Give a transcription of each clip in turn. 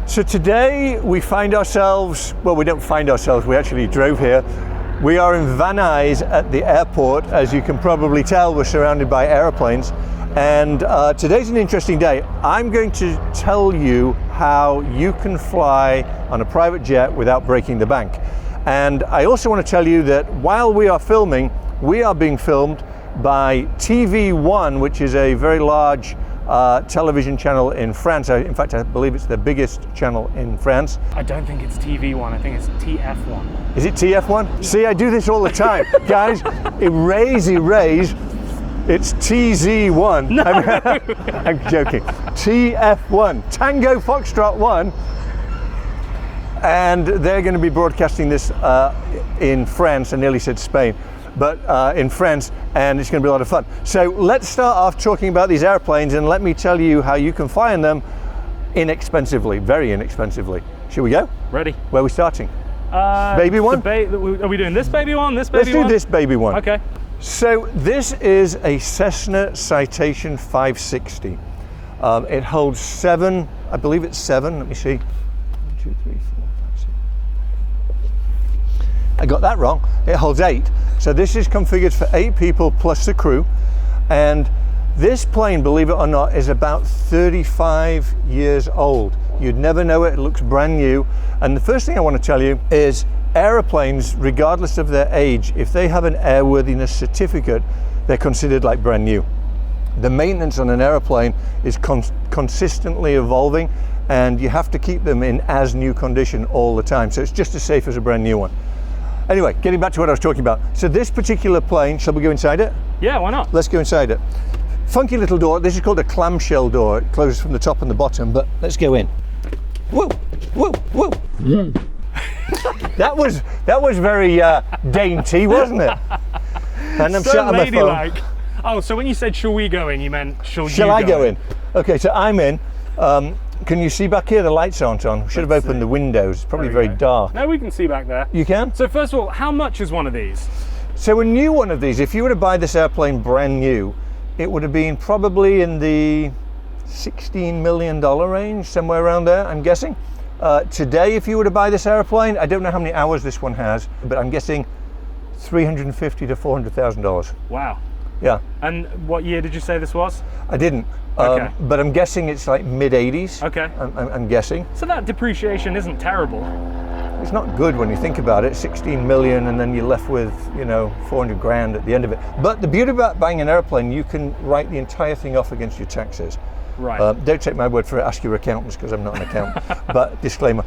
So today we find ourselves, well, we don't find ourselves, we actually drove here. We are in Van Nuys at the airport. As you can probably tell, we're surrounded by airplanes. And today's an interesting day. I'm going to tell you how you can fly on a private jet without breaking the bank. And I also want to tell you that while we are filming, we are being filmed by TV1, which is a very large television channel in France. In fact, I believe it's the biggest channel in France. I don't think it's TV1, I think it's TF1. Is it TF1? See, I do this all the time. Guys, erase, it's TZ1. No. I'm joking. TF1, Tango Foxtrot 1. And they're going to be broadcasting this in France. I nearly said Spain, but in France, and it's going to be a lot of fun. So let's start off talking about these airplanes, and let me tell you how you can fly in them inexpensively, very inexpensively. Should we go? Ready. Where are we starting? Baby one? Are we doing this baby one, this baby one? Let's do this baby one. Okay. So this is a Cessna Citation 560. It holds 7, I believe it's 7, let me see. 1, 2, 3, 4, 5, 6. I got that wrong. It holds 8. So this is configured for 8 people plus the crew. And this plane, believe it or not, is about 35 years old. You'd never know it, it looks brand new. And the first thing I want to tell you is airplanes, regardless of their age, if they have an airworthiness certificate, they're considered like brand new. The maintenance on an airplane is consistently evolving, and you have to keep them in as new condition all the time. So it's just as safe as a brand new one. Anyway, getting back to what I was talking about. So this particular plane, shall we go inside it? Yeah, why not? Let's go inside it. Funky little door. This is called a clamshell door. It closes from the top and the bottom, but let's go in. Whoa, whoa, whoa. That was very dainty, wasn't it? And I'm so shut on my phone. Ladylike. Oh, so when you said shall we go in, you meant shall I go in? Okay, so I'm in. Can you see back here? The lights aren't on. Should have opened the windows. It's probably very dark. No, we can see back there. You can? So first of all, how much is one of these? So a new one of these, if you were to buy this airplane brand new, it would have been probably in the $16 million range, somewhere around there, I'm guessing. Today, if you were to buy this airplane, I don't know how many hours this one has, but I'm guessing $350,000 to $400,000. Wow. Yeah. And what year did you say this was? I didn't. Okay. But I'm guessing it's like mid-80s. Okay. I'm guessing. So that depreciation isn't terrible. It's not good when you think about it. 16 million, and then you're left with, 400 grand at the end of it. But the beauty about buying an airplane, you can write the entire thing off against your taxes. Right. Don't take my word for it. Ask your accountants, because I'm not an accountant. But disclaimer.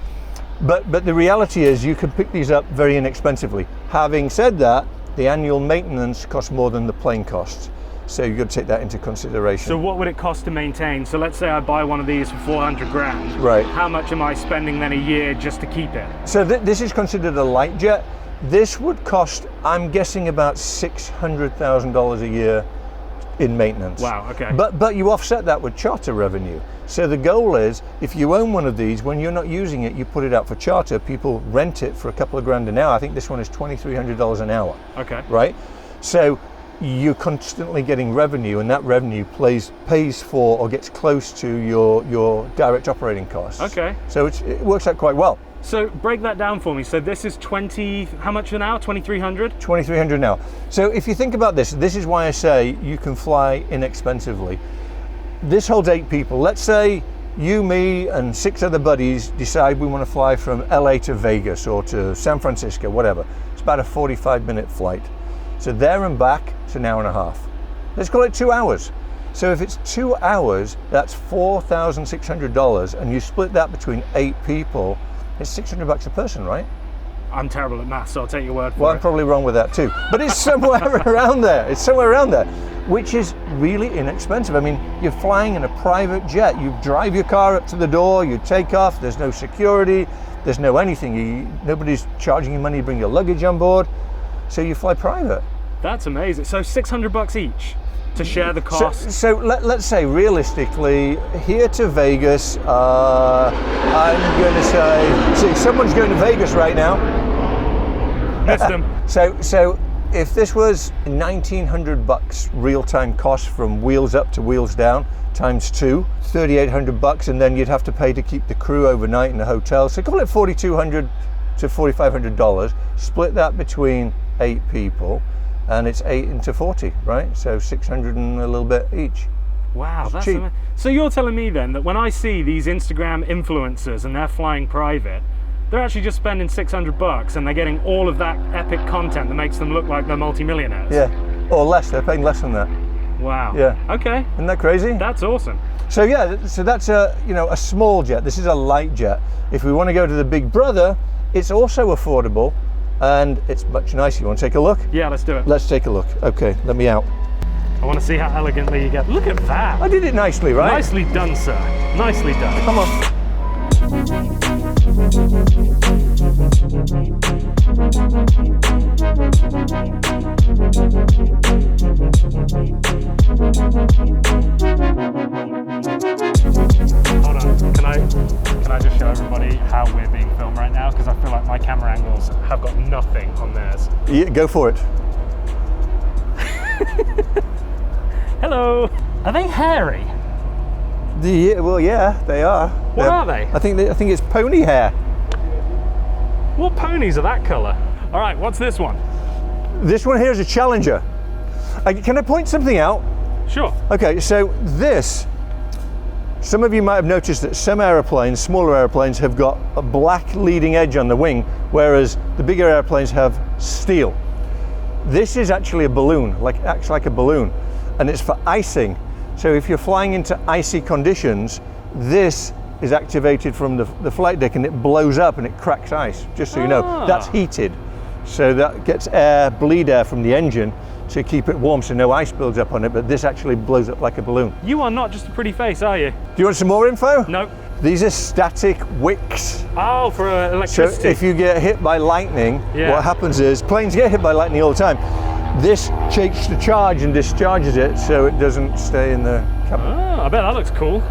But the reality is, you can pick these up very inexpensively. Having said that, the annual maintenance costs more than the plane costs. So you've got to take that into consideration. So what would it cost to maintain? So let's say I buy one of these for 400 grand. Right. How much am I spending then a year just to keep it? So this is considered a light jet. This would cost, I'm guessing, about $600,000 a year in maintenance. Wow, okay. But you offset that with charter revenue. So the goal is, if you own one of these, when you're not using it, you put it out for charter. People rent it for a couple of grand an hour. I think this one is $2,300 an hour. Okay. Right? So you're constantly getting revenue, and that revenue pays for or gets close to your direct operating costs. Okay. So it works out quite well. So break that down for me. So this is how much an hour? 2,300? 2,300 an hour. So if you think about this is why I say you can fly inexpensively. This holds 8 people. Let's say you, me, and 6 other buddies decide we want to fly from LA to Vegas or to San Francisco, whatever. It's about a 45-minute flight. So there and back, it's an hour and a half. Let's call it 2 hours. So if it's 2 hours, that's $4,600, and you split that between 8 people, it's $600 a person, right? I'm terrible at maths, so I'll take your word for it. Well, I'm probably wrong with that too. But it's somewhere around there. It's somewhere around there, which is really inexpensive. I mean, you're flying in a private jet. You drive your car up to the door, you take off, there's no security, there's no anything. Nobody's charging you money to bring your luggage on board. So you fly private. That's amazing. So $600 each to share the cost. So let's say realistically, here to Vegas, I'm going to say, see, someone's going to Vegas right now. Missed them. So if this was $1,900 real-time cost from wheels up to wheels down times 2, $3,800, and then you'd have to pay to keep the crew overnight in the hotel. So call it $4,200 to $4,500. Split that between 8 people, and it's 8 into 40, right? So 600 and a little bit each. Wow, that's cheap. So you're telling me then that when I see these Instagram influencers and they're flying private, they're actually just spending $600 and they're getting all of that epic content that makes them look like they're multimillionaires? Yeah, or less. They're paying less than that. Wow. Yeah. Okay. Isn't that crazy? That's awesome. So yeah, so that's a small jet. This is a light jet. If we want to go to the big brother, it's also affordable, and it's much nicer. You want to take a look? Yeah, let's do it. Let's take a look. Okay, let me out. I want to see how elegantly you get. Look at that. I did it nicely, right? Nicely done, sir. Nicely done. Come on. Hold on. Can I just show everybody how we're being filmed right now? Because I feel like my camera angles have got nothing on theirs. Yeah, go for it. Hello. Are they hairy? Well, yeah, they are. What are they? I think it's pony hair. What ponies are that colour? All right, what's this one? This one here is a Challenger. Can I point something out? Sure. Okay, so this, some of you might have noticed that some aeroplanes, smaller airplanes, have got a black leading edge on the wing, whereas the bigger airplanes have steel. This is actually a balloon, acts like a balloon, and it's for icing. So if you're flying into icy conditions, this is activated from the flight deck and it blows up and it cracks ice, just so you know. That's heated. So that gets bleed air from the engine to keep it warm so no ice builds up on it, but this actually blows up like a balloon. You are not just a pretty face, are you? Do you want some more info? No. These are static wicks. Oh, for electricity. So if you get hit by lightning, what happens is, planes get hit by lightning all the time. This takes the charge and discharges it so it doesn't stay in the cabin. Oh, I bet that looks cool.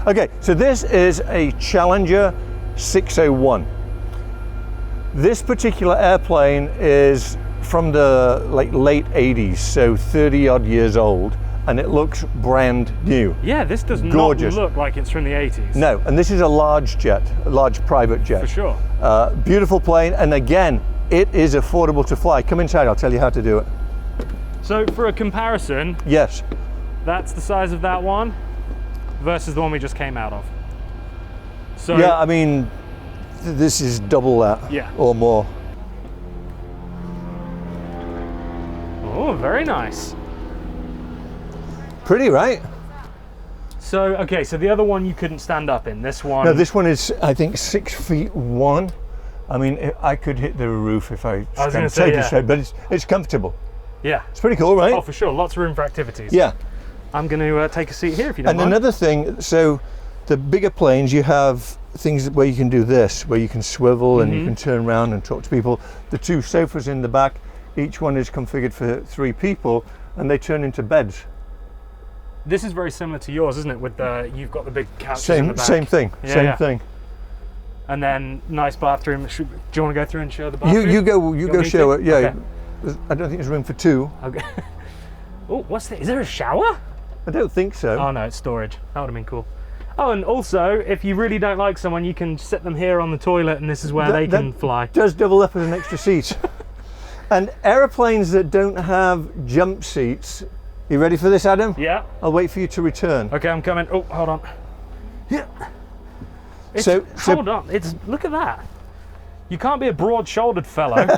Okay, so this is a Challenger 601. This particular airplane is from the late 80s, so 30 odd years old, and it looks brand new. Yeah, this does Gorgeous. not look like it's from the 80s. No, and this is a large jet, a large private jet. For sure. Beautiful plane, and again, it is affordable to fly. Come inside, I'll tell you how to do it. So for a comparison, Yes. that's the size of that one versus the one we just came out of. So Yeah, I mean, this is double that or more. Oh, very nice. Pretty, right? So, okay, so the other one you couldn't stand up in. This one... No, this one is, I think, 6'1". I mean, I could hit the roof if I was gonna say, it straight, but it's comfortable. Yeah. It's pretty cool, right? Oh, for sure. Lots of room for activities. Yeah. I'm going to take a seat here if you don't And mind. another thing, so the bigger planes, you have things where you can do this, where you can swivel and you can turn around and talk to people. The 2 sofas in the back, each one is configured for 3 people, and they turn into beds. This is very similar to yours, isn't it? With you've got the big couches in the back. Same thing. Yeah, same yeah. thing. And then nice bathroom. Do you want to go through and show the bathroom? You go show it. Yeah. Okay. I don't think there's room for 2. Okay. Oh, what's that? Is there a shower? I don't think so. Oh no, it's storage. That would have been cool. Oh, and also, if you really don't like someone, you can sit them here on the toilet, and this is where they can fly. Does double up as an extra seat. And aeroplanes that don't have jump seats. You ready for this, Adam? Yeah. I'll wait for you to return. Okay, I'm coming. Oh, hold on. Yeah. Hold on. Look at that. You can't be a broad-shouldered fellow.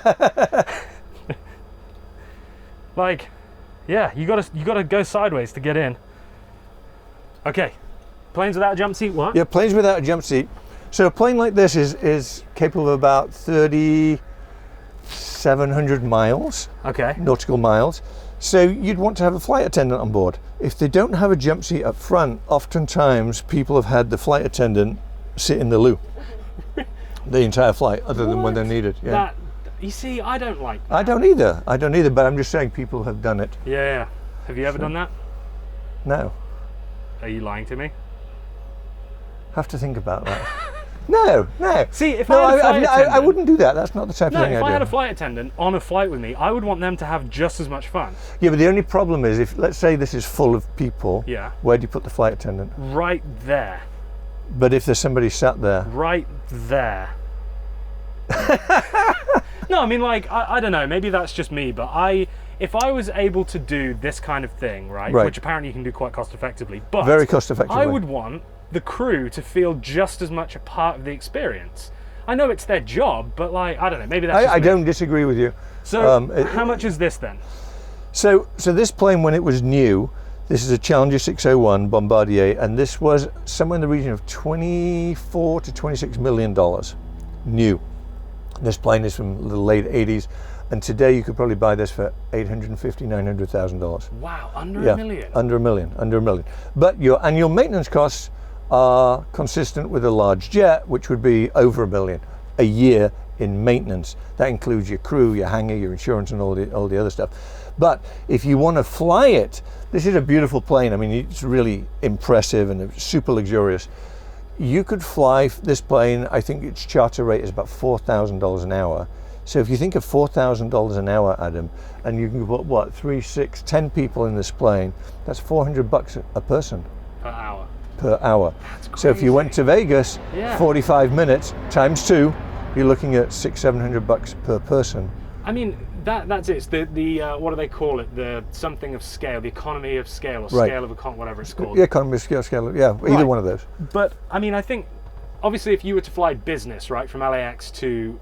Like, yeah, you gotta go sideways to get in. Okay. Planes without a jump seat, what? Yeah, planes without a jump seat. So a plane like this is capable of about 3,700 miles, nautical miles. So you'd want to have a flight attendant on board. If they don't have a jump seat up front, oftentimes people have had the flight attendant sit in the loo the entire flight, other than when they're needed. Yeah. You see, I don't like that. I don't either, but I'm just saying people have done it. Yeah. Have you ever done that? No. Are you lying to me? Have to think about that. No. See, if no, I had a flight attendant, I wouldn't do that. That's not the type of thing if I I had do. a flight attendant on a flight with me, I would want them to have just as much fun. Yeah, but the only problem is, if let's say this is full of people, Yeah. where do you put the flight attendant? Right there. But if there's somebody sat there, Right there. No, I mean, like, I don't know, maybe that's just me, but if I was able to do this kind of thing, right, which apparently you can do quite cost effectively, but very cost effectively, I would want the crew to feel just as much a part of the experience. I know it's their job, but like, I don't know, maybe that's just I me. don't disagree with you. So how much is this then? So this plane, when it was new, this is a Challenger 601 Bombardier, and this was somewhere in the region of $24 to $26 million new. This plane is from the late 80s, and today you could probably buy this for $850,000, $900,000. Wow, under a million? Under a million. But your annual maintenance costs are consistent with a large jet, which would be over $1 million a year in maintenance. That includes your crew, your hangar, your insurance, and all the other stuff. But if you want to fly it, this is a beautiful plane. I mean, it's really impressive and super luxurious. You could fly this plane, I think its charter rate is about $4,000 an hour. So if you think of $4,000 an hour, Adam, and you can put, what, 3, 6, 10 people in this plane, that's $400 a person. Per hour. That's crazy. So if you went to Vegas, 45 minutes times 2, you're looking at $600-700 per person. I mean, that's it. It's the what do they call it? The something of scale, the economy of scale, or scale of whatever it's called. Yeah, economy of scale. Yeah, either one of those. But I mean, I think obviously if you were to fly business, right, from LAX to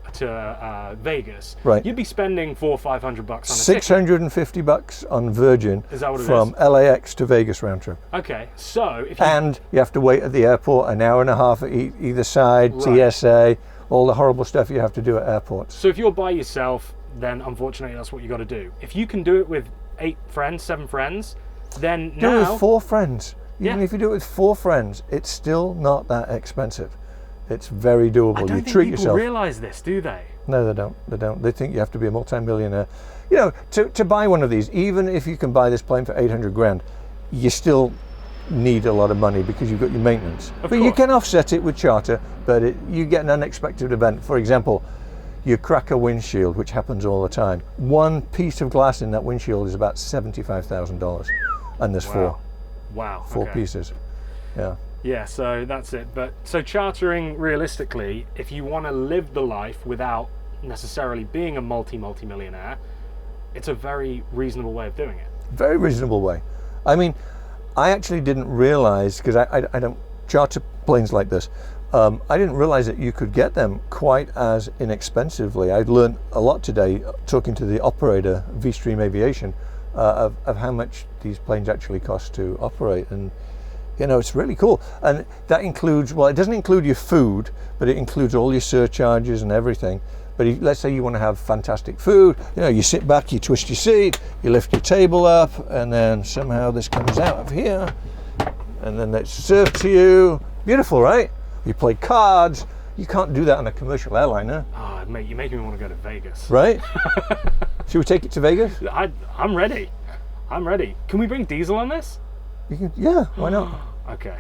Vegas, right, you'd be spending $400 or $500 on a $650 on Virgin. Is that what it from is? LAX to Vegas round trip. Okay, so if you, and you have to wait at the airport an hour and a half at either side, right, TSA, all the horrible stuff you have to do at airports. So if you're by yourself, then unfortunately that's what you got to do. If you can do it with 7 friends, then do now it with 4 friends. Even Yeah. if you do it with 4 friends, it's still not that expensive. It's very doable. I don't You think treat people yourself. realize this, do they? No, they don't. They think you have to be a multi-millionaire. You know, to buy one of these, even if you can buy this plane for 800 grand, you still need a lot of money because you've got your maintenance. Of But you course. can offset it with charter, but you get an unexpected event. For example, you crack a windshield, which happens all the time. One piece of glass in that windshield is about $75,000, and there's Wow. four Okay. pieces. Yeah. Yeah, so that's it. But so chartering, realistically, if you want to live the life without necessarily being a multi-millionaire, it's a very reasonable way of doing it. Very reasonable way. I mean, I actually didn't realize, because I don't charter planes like this, I didn't realize that you could get them quite as inexpensively. I learned a lot today talking to the operator, V-Stream Aviation, of how much these planes actually cost to operate. And you know, it's really cool. And that includes, well, it doesn't include your food, but it includes all your surcharges and everything. But let's say you want to have fantastic food, you know, you sit back, you twist your seat, you lift your table up, and then somehow this comes out of here, and then it's served to you. Beautiful, right? You play cards. You can't do that on a commercial airliner. Oh, mate, you're making me want to go to Vegas. Right? Should we take it to Vegas? I'm ready. I'm ready. Can we bring Diesel on this? You can, yeah, why not? Okay.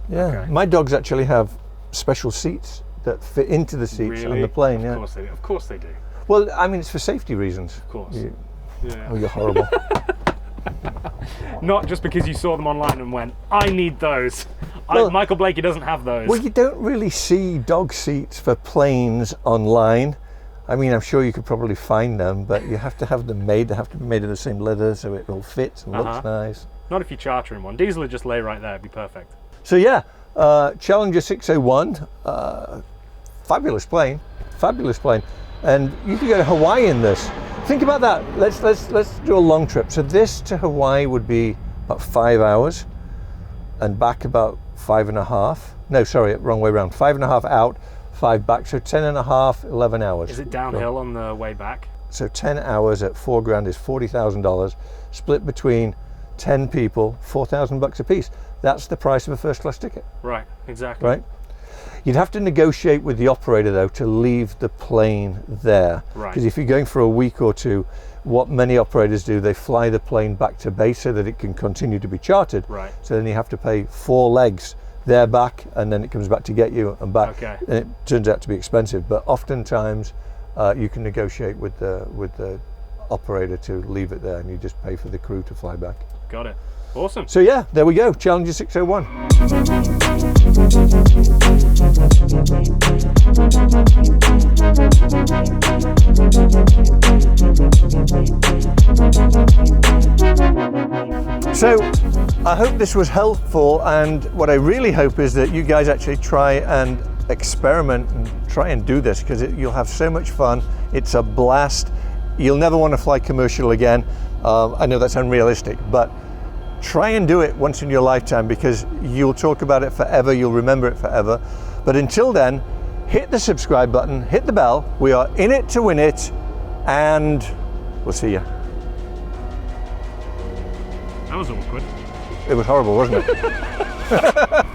Yeah. Okay. My dogs actually have special seats that fit into the seats on the plane. Yeah. Of course they do. Of course they do. Well, I mean, it's for safety reasons. Of course. Yeah. Oh, you're horrible. Not just because you saw them online and went, I need those. Well, Michael Blakey doesn't have those. Well, you don't really see dog seats for planes online. I mean, I'm sure you could probably find them, but you have to have them made. They have to be made of the same leather so it all fits and looks nice. Not if you're chartering one. Diesel would just lay right there. It'd be perfect. So yeah, Challenger 601, fabulous plane, and you can go to Hawaii in this. Think about that. Let's do a long trip. So this to Hawaii would be about 5 hours, and back about 5.5. No, sorry, wrong way around. 5.5 out, 5 back. So 10.5, 11 hours. Is it downhill on the way back? So 10 hours at $4 grand is $40,000, split between 10 people, $4,000 a piece. That's the price of a first class ticket. Right, exactly. Right? You'd have to negotiate with the operator though to leave the plane there. Right. Because if you're going for a week or two, what many operators do, they fly the plane back to base so that it can continue to be chartered. Right. So then you have to pay 4 legs they're back, and then it comes back to get you and back. Okay. And it turns out to be expensive, but oftentimes you can negotiate with the operator to leave it there, and you just pay for the crew to fly back. Got it. Awesome. So yeah, there we go, Challenger 601. So I hope this was helpful, and what I really hope is that you guys actually try and experiment and try and do this, because you'll have so much fun. It's a blast. You'll never want to fly commercial again. I know that's unrealistic, but try and do it once in your lifetime, because you'll talk about it forever, you'll remember it forever. But until then, hit the subscribe button, hit the bell. We are in it to win it, and we'll see you. That was awkward. It was horrible, wasn't it?